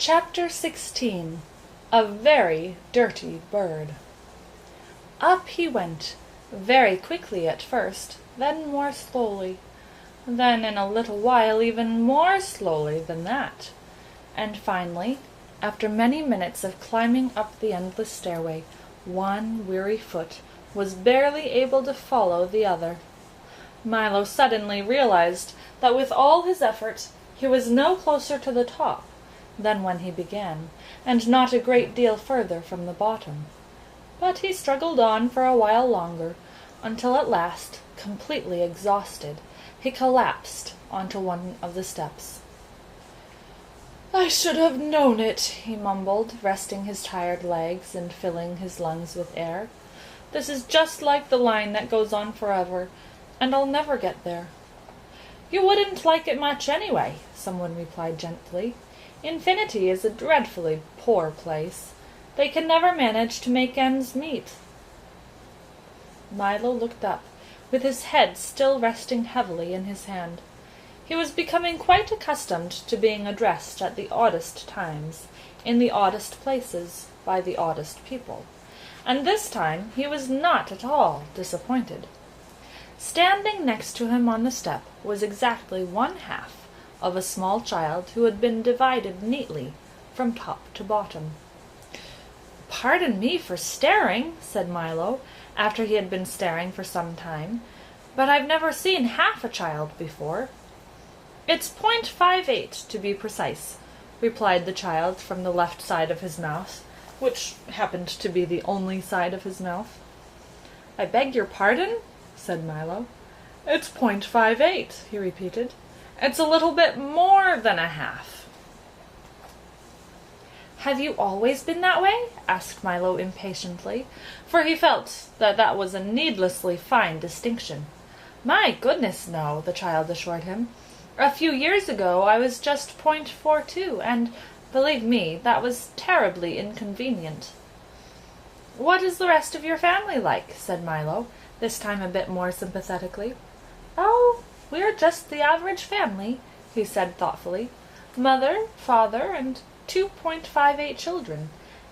Chapter 16. A Very Dirty Bird. Up he went, very quickly at first, then more slowly, then in a little while even more slowly than that, and finally, after many minutes of climbing up the endless stairway, one weary foot was barely able to follow the other. Milo suddenly realized that with all his effort he was no closer to the top than when he began, and not a great deal further from the bottom. But he struggled on for a while longer, until at last, completely exhausted, he collapsed onto one of the steps. "I should have known it," he mumbled, resting his tired legs and filling his lungs with air. "This is just like the line that goes on forever, and I'll never get there." "You wouldn't like it much anyway," someone replied gently. "Infinity is a dreadfully poor place. They can never manage to make ends meet." Milo looked up, with his head still resting heavily in his hand. He was becoming quite accustomed to being addressed at the oddest times, in the oddest places, by the oddest people, and this time he was not at all disappointed. Standing next to him on the step was exactly one half of a small child who had been divided neatly from top to bottom. "Pardon me for staring," said Milo, after he had been staring for some time, "but I've never seen half a child before." "It's 0.58 to be precise," replied the child from the left side of his mouth, which happened to be the only side of his mouth. "I beg your pardon?" said Milo. "It's 0.58, he repeated. "It's a little bit more than a half." "Have you always been that way?" asked Milo impatiently, for he felt that that was a needlessly fine distinction. "My goodness, no," the child assured him. "A few years ago I was just 0.42, and, believe me, that was terribly inconvenient." "What is the rest of your family like?" said Milo, this time a bit more sympathetically. "Oh, we're just the average family," he said thoughtfully. "Mother, father, and 2.58 children,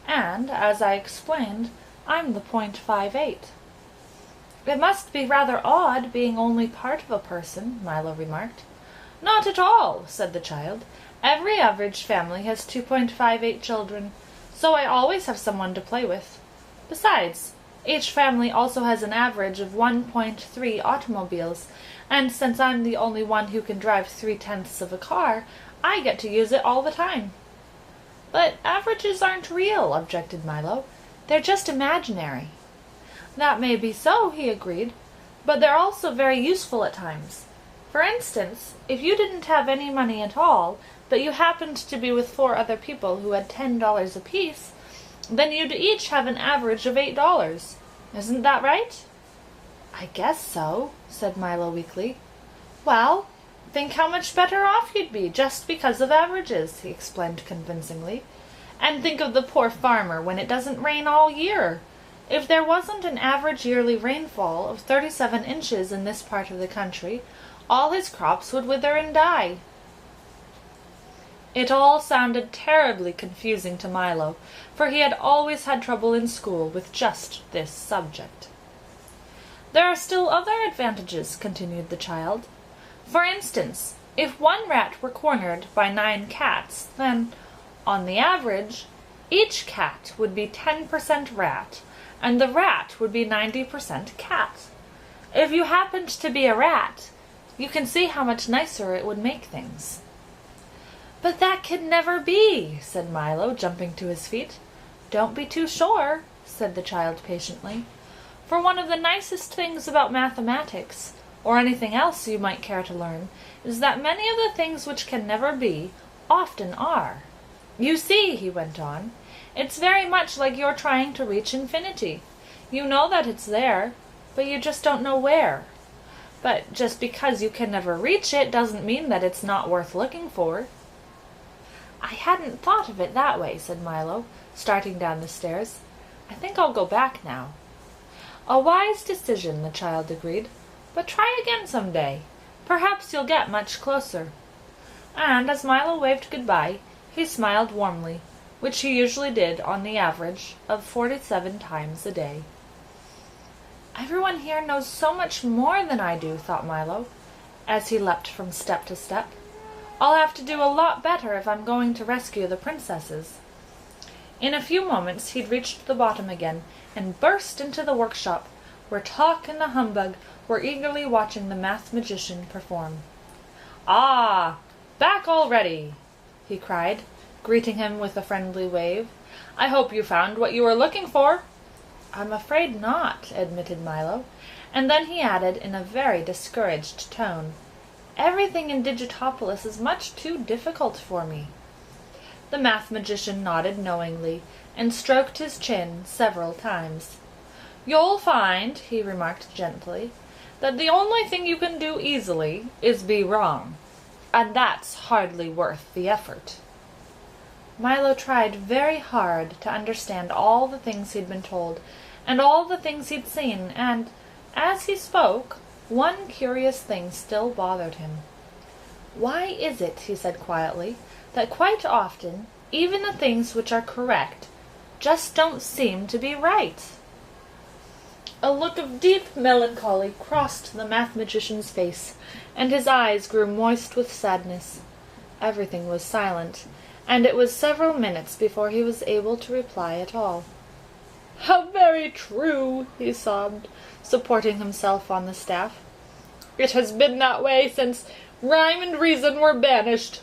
and, as I explained, I'm the 0.58. "It must be rather odd being only part of a person," Milo remarked. "Not at all," said the child. "Every average family has 2.58 children, so I always have someone to play with. Besides, each family also has an average of 1.3 automobiles, and since I'm the only one who can drive 3/10 of a car, I get to use it all the time." "But averages aren't real," objected Milo. "They're just imaginary." "That may be so," he agreed, "but they're also very useful at times. For instance, if you didn't have any money at all, but you happened to be with 4 other people who had $10 apiece, then you'd each have an average of $8. Isn't that right?" "I guess so," said Milo weakly. "Well, think how much better off you'd be just because of averages," he explained convincingly. "And think of the poor farmer when it doesn't rain all year. If there wasn't an average yearly rainfall of 37 inches in this part of the country, all his crops would wither and die." It all sounded terribly confusing to Milo, for he had always had trouble in school with just this subject. "There are still other advantages," continued the child. "For instance, if one rat were cornered by 9 cats, then, on the average, each cat would be 10% rat, and the rat would be 90% cat. If you happened to be a rat, you can see how much nicer it would make things." "But that could never be," said Milo, jumping to his feet. "Don't be too sure," said the child patiently. "For one of the nicest things about mathematics, or anything else you might care to learn, is that many of the things which can never be, often are. You see," he went on, "it's very much like you're trying to reach infinity. You know that it's there, but you just don't know where. But just because you can never reach it doesn't mean that it's not worth looking for." "I hadn't thought of it that way," said Milo, starting down the stairs. "I think I'll go back now." "A wise decision," the child agreed. "But try again some day. Perhaps you'll get much closer." And as Milo waved goodbye, He smiled warmly, which he usually did on the average of 47 times a day. "Everyone here knows so much more than I do," thought Milo, as he leapt from step to step. "I'll have to do a lot better if I'm going to rescue the princesses." In a few moments he'd reached the bottom again, and burst into the workshop, where Talk and the Humbug were eagerly watching the Mathemagician perform. "Ah, back already!" he cried, greeting him with a friendly wave. "I hope you found what you were looking for." "I'm afraid not," admitted Milo, and then he added in a very discouraged tone, "Everything in Digitopolis is much too difficult for me." The Mathemagician nodded knowingly, and stroked his chin several times. "You'll find," he remarked gently, "that the only thing you can do easily is be wrong, and that's hardly worth the effort." Milo tried very hard to understand all the things he'd been told, and all the things he'd seen, and, as he spoke, one curious thing still bothered him. "Why is it," he said quietly, "that quite often, even the things which are correct just don't seem to be right?" A look of deep melancholy crossed the Mathemagician's face, and his eyes grew moist with sadness. Everything was silent, and it was several minutes before he was able to reply at all. "How very true!" he sobbed, supporting himself on the staff. "It has been that way since rhyme and reason were banished."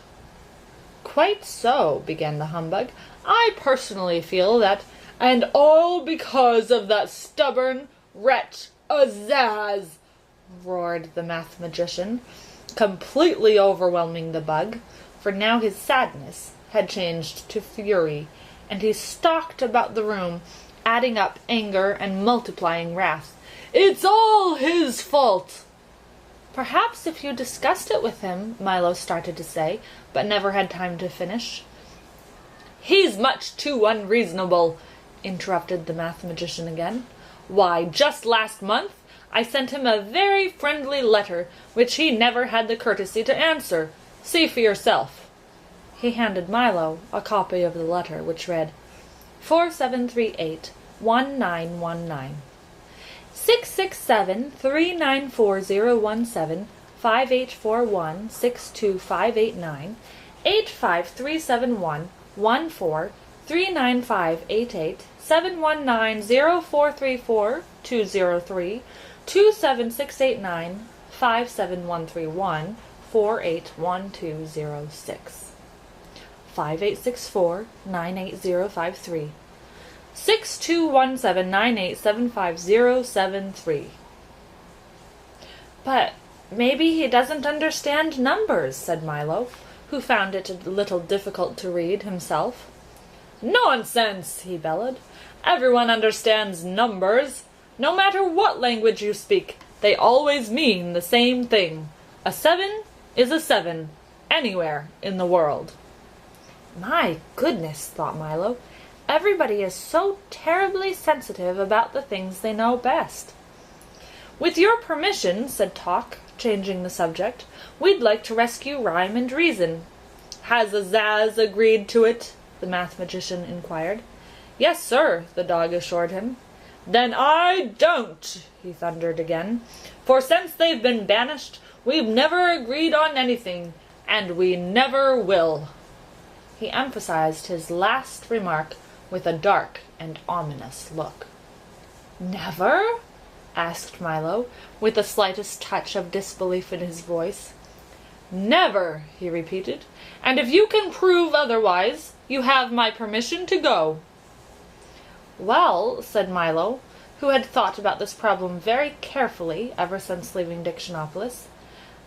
"Quite so," began the Humbug. "I personally feel that—" "And all because of that stubborn wretch Azaz!" roared the Mathemagician, completely overwhelming the Bug, for now his sadness had changed to fury, and he stalked about the room, adding up anger and multiplying wrath. "It's all his fault!" "Perhaps if you discussed it with him," Milo started to say, but never had time to finish. "He's much too unreasonable," interrupted the Mathemagician again. "Why, just last month I sent him a very friendly letter, which he never had the courtesy to answer. See for yourself." He handed Milo a copy of the letter, which read, 4738-1919. 667-394-017, 5841-62589, 85371-14, 39588, 719-0434-203, 27689, 57131, 481206. 5864-98053, 6217-9875073. "But maybe he doesn't understand numbers," said Milo, who found it a little difficult to read himself. "Nonsense!" he bellowed. "Everyone understands numbers. No matter what language you speak, they always mean the same thing. A 7 is a 7, anywhere in the world." "My goodness," thought Milo, "everybody is so terribly sensitive about the things they know best." "With your permission," said Talk, changing the subject, "we'd like to rescue Rhyme and Reason." "Has Azaz agreed to it?" the Mathemagician inquired. "Yes, sir," the dog assured him. "Then I don't," he thundered again, "for since they've been banished, we've never agreed on anything, and we never will." He emphasized his last remark with a dark and ominous look. "Never?" asked Milo, with the slightest touch of disbelief in his voice. "Never," he repeated, "and if you can prove otherwise, you have my permission to go." "Well," said Milo, who had thought about this problem very carefully ever since leaving Dictionopolis,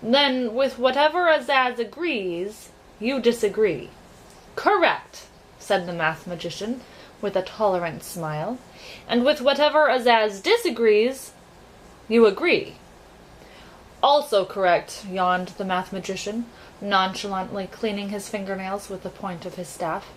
"then with whatever Azaz agrees, you disagree." "Correct," said the Mathemagician, with a tolerant smile, "and with whatever Azaz disagrees, you agree." "Also correct," yawned the Mathemagician, nonchalantly cleaning his fingernails with the point of his staff.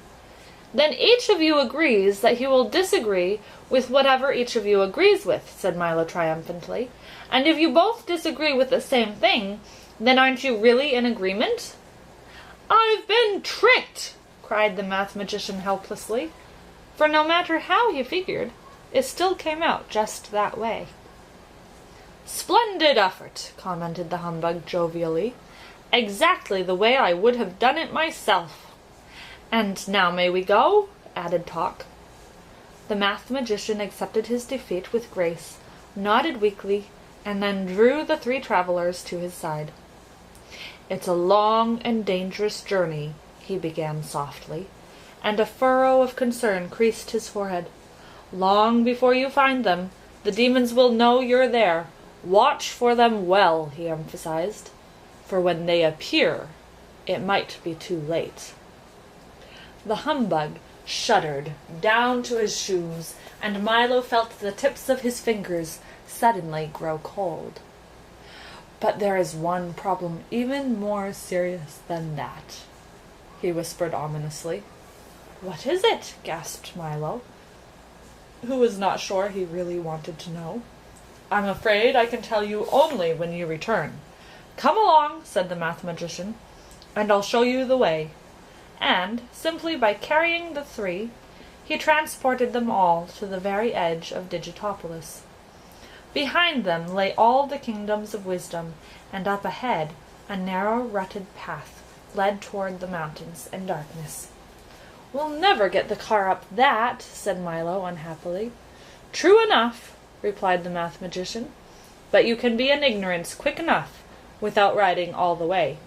"Then each of you agrees that he will disagree with whatever each of you agrees with," said Milo triumphantly. "And if you both disagree with the same thing, then aren't you really in agreement?" "I've been tricked!" cried the mathematician helplessly, for no matter how he figured, it still came out just that way. "Splendid effort," commented the humbug jovially. "Exactly the way I would have done it myself." "And now may we go?" added Talk. The mathematician accepted his defeat with grace, nodded weakly, and then drew the three travelers to his side. "It's a long and dangerous journey," he began softly, and a furrow of concern creased his forehead. "Long before you find them, the demons will know you're there. Watch for them well," he emphasized, "for when they appear, it might be too late." The humbug shuddered down to his shoes, and Milo felt the tips of his fingers suddenly grow cold. "But there is one problem even more serious than that," he whispered ominously. "What is it?" gasped Milo, who was not sure he really wanted to know. "I'm afraid I can tell you only when you return. Come along," said the mathematician, "and I'll show you the way." And, simply by carrying the three, he transported them all to the very edge of Digitopolis. Behind them lay all the kingdoms of wisdom, and up ahead a narrow rutted path led toward the mountains and darkness. "We'll never get the car up that," said Milo unhappily. "True enough," replied the mathematician, "but you can be in ignorance quick enough without riding all the way,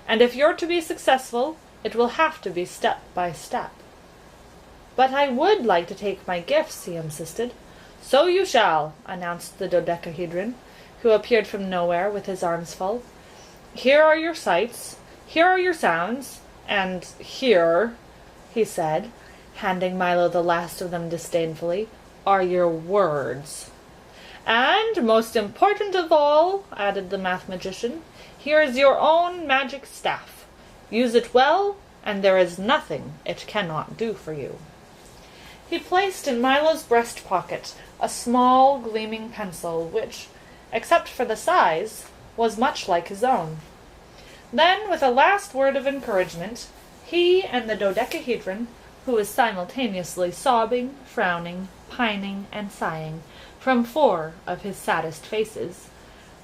and if you're to be successful, it will have to be step by step." "But I would like to take my gifts," he insisted. "So you shall," announced the dodecahedron, who appeared from nowhere with his arms full. "Here are your sights, here are your sounds, and here," he said, handing Milo the last of them disdainfully, "are your words. And, most important of all," added the mathematician, "here is your own magic staff. Use it well, and there is nothing it cannot do for you." He placed in Milo's breast pocket a small, gleaming pencil, which, except for the size, was much like his own. Then, with a last word of encouragement, he and the dodecahedron, who was simultaneously sobbing, frowning, pining, and sighing from 4 of his saddest faces,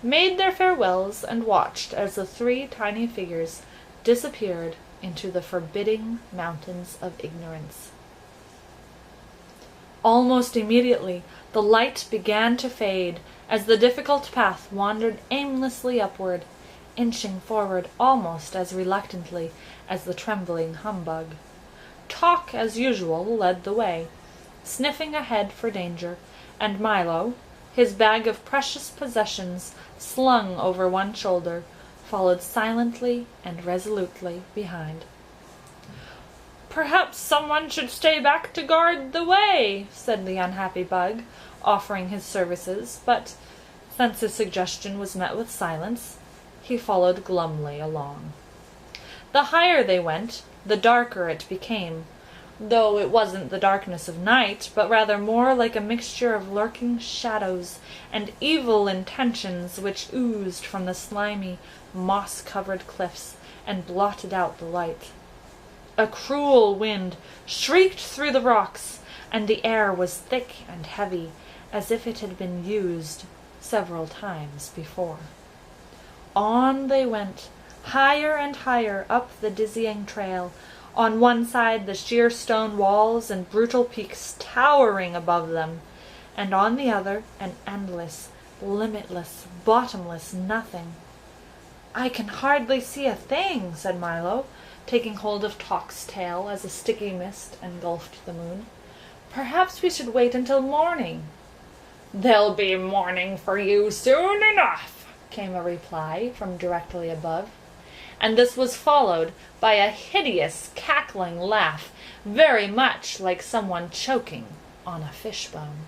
made their farewells and watched as the 3 tiny figures disappeared into the forbidding mountains of ignorance. Almost immediately the light began to fade as the difficult path wandered aimlessly upward, inching forward almost as reluctantly as the trembling humbug. Talk, as usual, led the way, sniffing ahead for danger, and Milo, his bag of precious possessions slung over one shoulder, followed silently and resolutely behind. "Perhaps someone should stay back to guard the way," said the unhappy bug, offering his services, but, since his suggestion was met with silence, he followed glumly along. The higher they went, the darker it became, though it wasn't the darkness of night, but rather more like a mixture of lurking shadows and evil intentions which oozed from the slimy, moss-covered cliffs and blotted out the light. A cruel wind shrieked through the rocks, and the air was thick and heavy, as if it had been used several times before. On they went, higher and higher up the dizzying trail, on one side the sheer stone walls and brutal peaks towering above them, and on the other an endless, limitless, bottomless nothing. "I can hardly see a thing," said Milo, taking hold of Talk's tail as a sticky mist engulfed the moon. "Perhaps we should wait until morning." "There'll be morning for you soon enough," came a reply from directly above, and this was followed by a hideous, cackling laugh, very much like someone choking on a fishbone.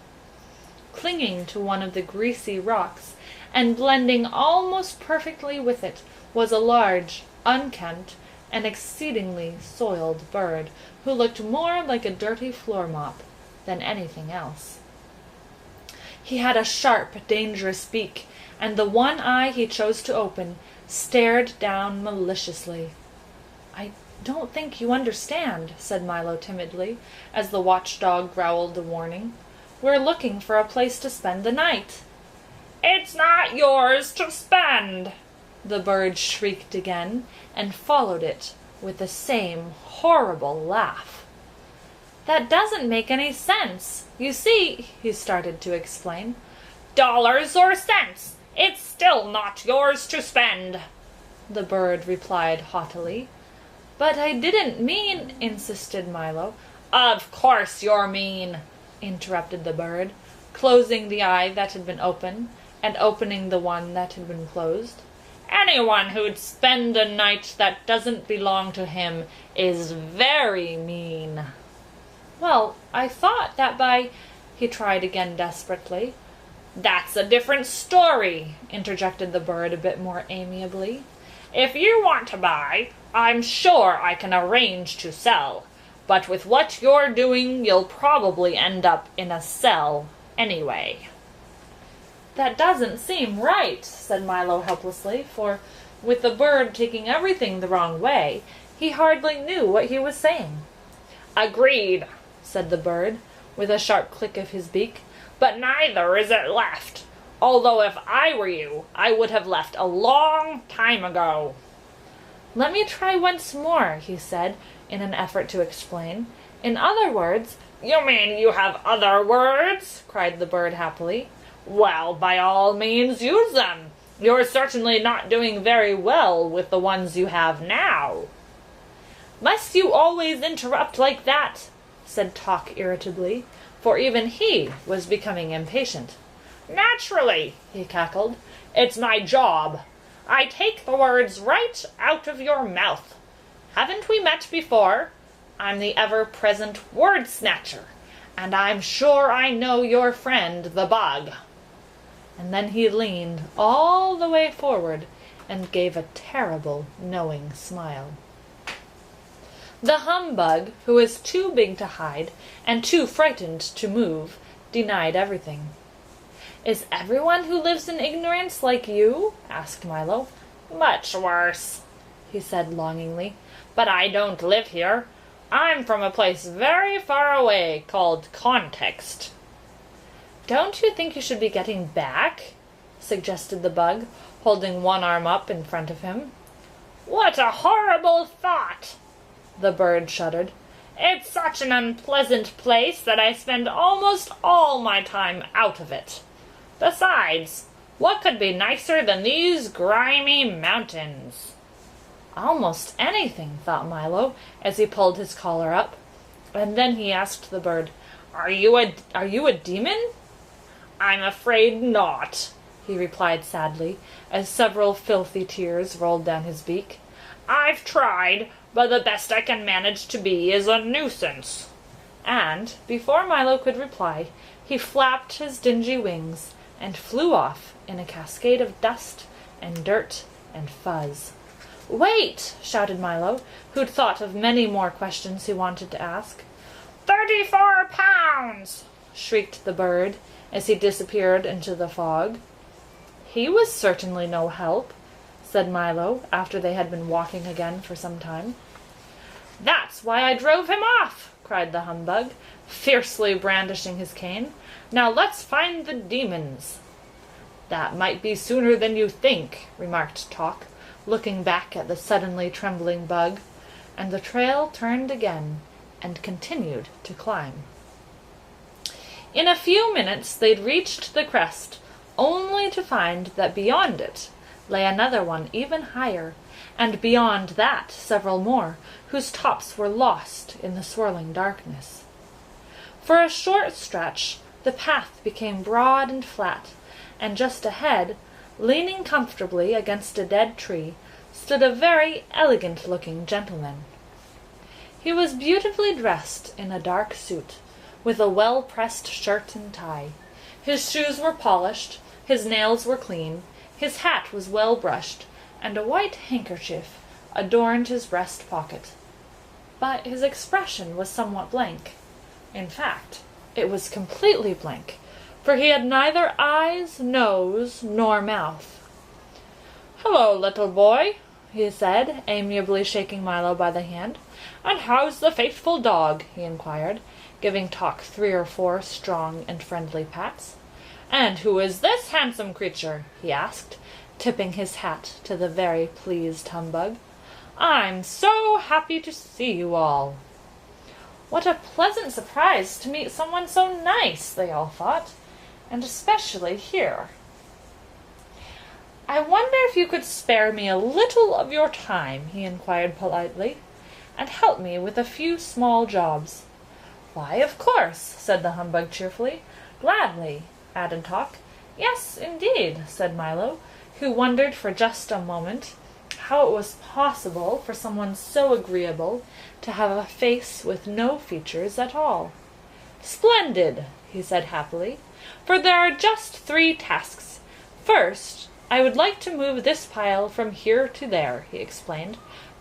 Clinging to one of the greasy rocks, and blending almost perfectly with it, was a large, unkempt, and exceedingly soiled bird, who looked more like a dirty floor mop than anything else. He had a sharp, dangerous beak, and the one eye he chose to open stared down maliciously. "I "Don't think you understand," said Milo timidly, as the watchdog growled a warning. "We're looking for a place to spend the night." "It's not yours to spend!" the bird shrieked again, and followed it with the same horrible laugh. "That doesn't make any sense. You see," he started to explain. "Dollars or cents, it's still not yours to spend," the bird replied haughtily. "But I didn't mean," insisted Milo. "Of course you're mean," interrupted the bird, closing the eye that had been open, and opening the one that had been closed. "Anyone who'd spend a night that doesn't belong to him is very mean." "Well, I thought that by—" he tried again desperately. "That's a different story," interjected the bird a bit more amiably. "If you want to buy, I'm sure I can arrange to sell. But with what you're doing, you'll probably end up in a cell anyway." "That doesn't seem right," said Milo helplessly, for, with the bird taking everything the wrong way, he hardly knew what he was saying. "Agreed," said the bird, with a sharp click of his beak, "but neither is it left. Although if I were you, I would have left a long time ago." "Let me try once more," he said, in an effort to explain. "In other words—" "You mean you have other words?" cried the bird happily. "Well, by all means use them. You're certainly not doing very well with the ones you have now." "Must you always interrupt like that?" said Talk irritably, for even he was becoming impatient. "Naturally," he cackled. "It's my job. I take the words right out of your mouth. Haven't we met before? I'm the ever-present word snatcher, and I'm sure I know your friend the bug." And then he leaned all the way forward and gave a terrible, knowing smile. The humbug, who was too big to hide and too frightened to move, denied everything. "Is everyone who lives in ignorance like you?" asked Milo. "Much worse," he said longingly. "But I don't live here. I'm from a place very far away called Context." "Don't you think you should be getting back?" suggested the bug, holding one arm up in front of him. "What a horrible thought!" the bird shuddered. "It's such an unpleasant place that I spend almost all my time out of it. Besides, what could be nicer than these grimy mountains?" "Almost anything," thought Milo, as he pulled his collar up. And then he asked the bird, Are you a demon?" "I'm afraid not," he replied sadly, as several filthy tears rolled down his beak. "I've tried, but the best I can manage to be is a nuisance." And, before Milo could reply, he flapped his dingy wings and flew off in a cascade of dust and dirt and fuzz. "Wait!" shouted Milo, who'd thought of many more questions he wanted to ask. 34 pounds! shrieked the bird as he disappeared into the fog. "He was certainly no help," said Milo, after they had been walking again for some time. "That's why I drove him off!" cried the humbug, fiercely brandishing his cane. "Now let's find the demons." "That might be sooner than you think," remarked Talk, looking back at the suddenly trembling bug, and the trail turned again and continued to climb. In a few minutes they'd reached the crest, only to find that beyond it lay another one even higher, and beyond that several more, whose tops were lost in the swirling darkness. For a short stretch the path became broad and flat, and just ahead, leaning comfortably against a dead tree, stood a very elegant-looking gentleman. He was beautifully dressed in a dark suit, with a well-pressed shirt and tie. His shoes were polished, his nails were clean, his hat was well brushed, and a white handkerchief adorned his breast pocket. But his expression was somewhat blank. In fact, it was completely blank, for he had neither eyes, nose, nor mouth. "Hello, little boy," he said, amiably shaking Milo by the hand. "And how's the faithful dog?" he inquired, giving Tock 3 or 4 strong and friendly pats. "And who is this handsome creature?" he asked, tipping his hat to the very pleased humbug. "I'm so happy to see you all." What a pleasant surprise to meet someone so nice, they all thought, and especially here. "I wonder if you could spare me a little of your time," he inquired politely, "and help me with a few small jobs." "Why, of course," said the humbug cheerfully. "Gladly," added Tock. "Yes, indeed," said Milo, who wondered for just a moment how it was possible for someone so agreeable to have a face with no features at all. "Splendid," he said happily, "for there are just 3 tasks. First, I would like to move this pile from here to there," he explained,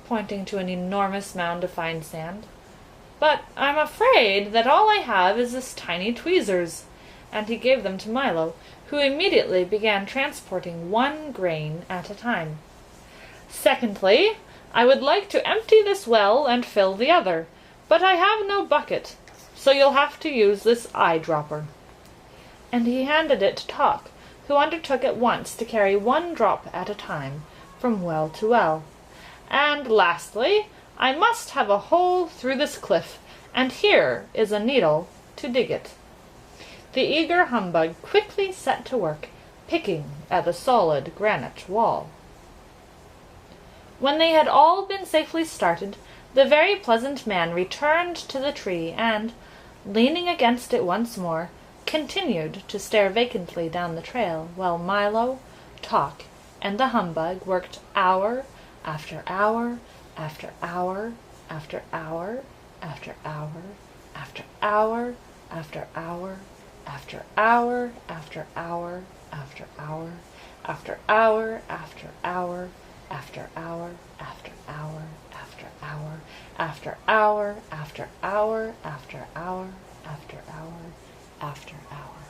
pointing to an enormous mound of fine sand. "But I'm afraid that all I have is this tiny tweezers," and he gave them to Milo, who immediately began transporting 1 grain at a time. "Secondly, I would like to empty this well and fill the other, but I have no bucket, so you'll have to use this eyedropper." And he handed it to Tock, who undertook at once to carry 1 drop at a time from well to well. "And lastly, I must have a hole through this cliff, and here is a needle to dig it." The eager humbug quickly set to work, picking at the solid granite wall. When they had all been safely started, the very pleasant man returned to the tree and, leaning against it once more, continued to stare vacantly down the trail, while Milo, Tock, and the humbug worked hour after hour after hour after hour after hour after hour after hour after hour after hour after hour after hour after hour after hour after hour after hour after hour after hour after hour after hour after hour.